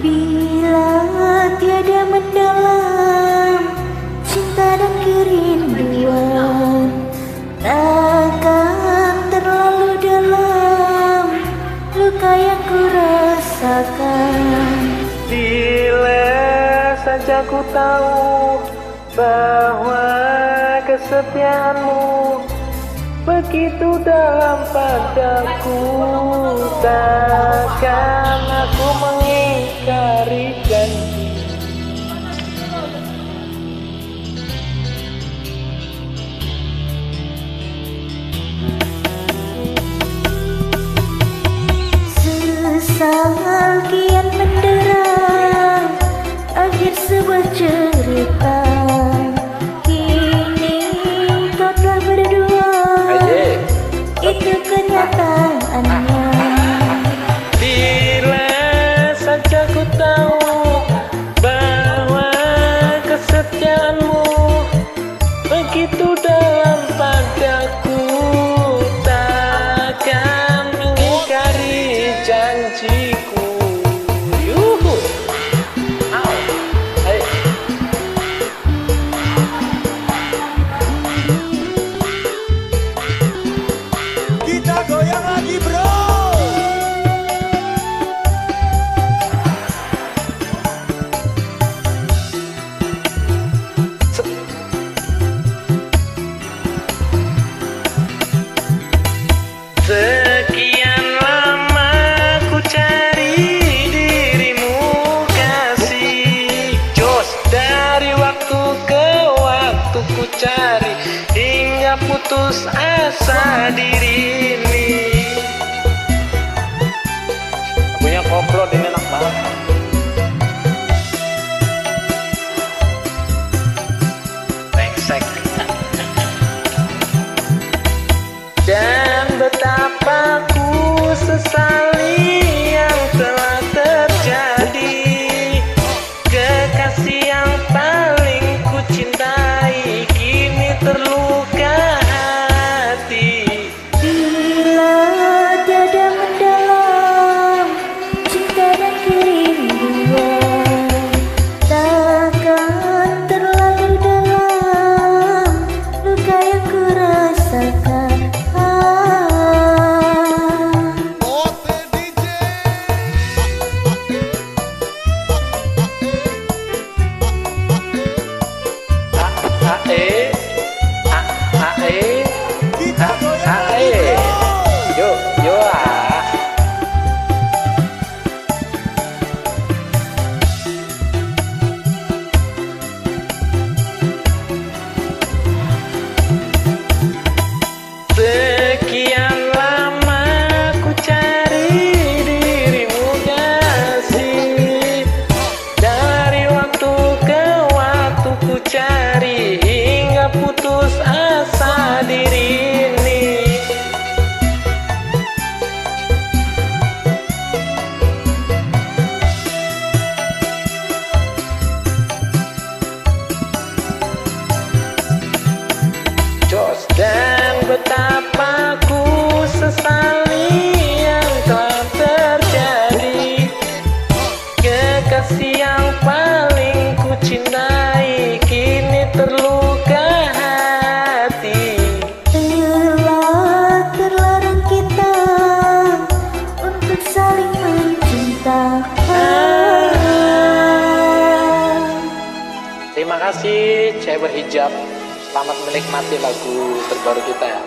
Bila tiada mendalam cinta dan kerinduan, takkan terlalu dalam luka yang ku rasakan. Bila saja ku tahu bahwa kesetiaanmu begitu dalam padaku, takkan aku mengingkari janji. Sesal kian mendera akhir sebuah cerita. Kini kau telah berdua, itu kenyataannya. Bila saja ku tahu bahwa kesetiaanmu begitu dalam padaku, takkan mengingkari janjiku. Yuhu. Au. Hey. Kita goyang lagi bro. Sekian lama ku cari dirimu kasih, jos dari waktu ke waktu ku cari hingga putus asa diri ini. Punya koplo ini enak banget. Brengsek. Dan betapa ku sesali yang telah terjadi. Kekasih yang paling ku cintai kini terluka hati. Bila tiada mendalam cinta dan kerinduan, takkan terlalu dalam luka yang ku rasakan. Yo ah. Sekian lama ku cari dirimu kasih, dari waktu ke waktu ku cari hingga putus asa diri ini. Jos dan betapa ku sesali yang telah terjadi. Kekasih yang paling ku cintai kini terluka hati. Telah terlarang kita untuk saling mencinta. Terima kasih cewek berhijab. Selamat menikmati lagu terbaru kita ya.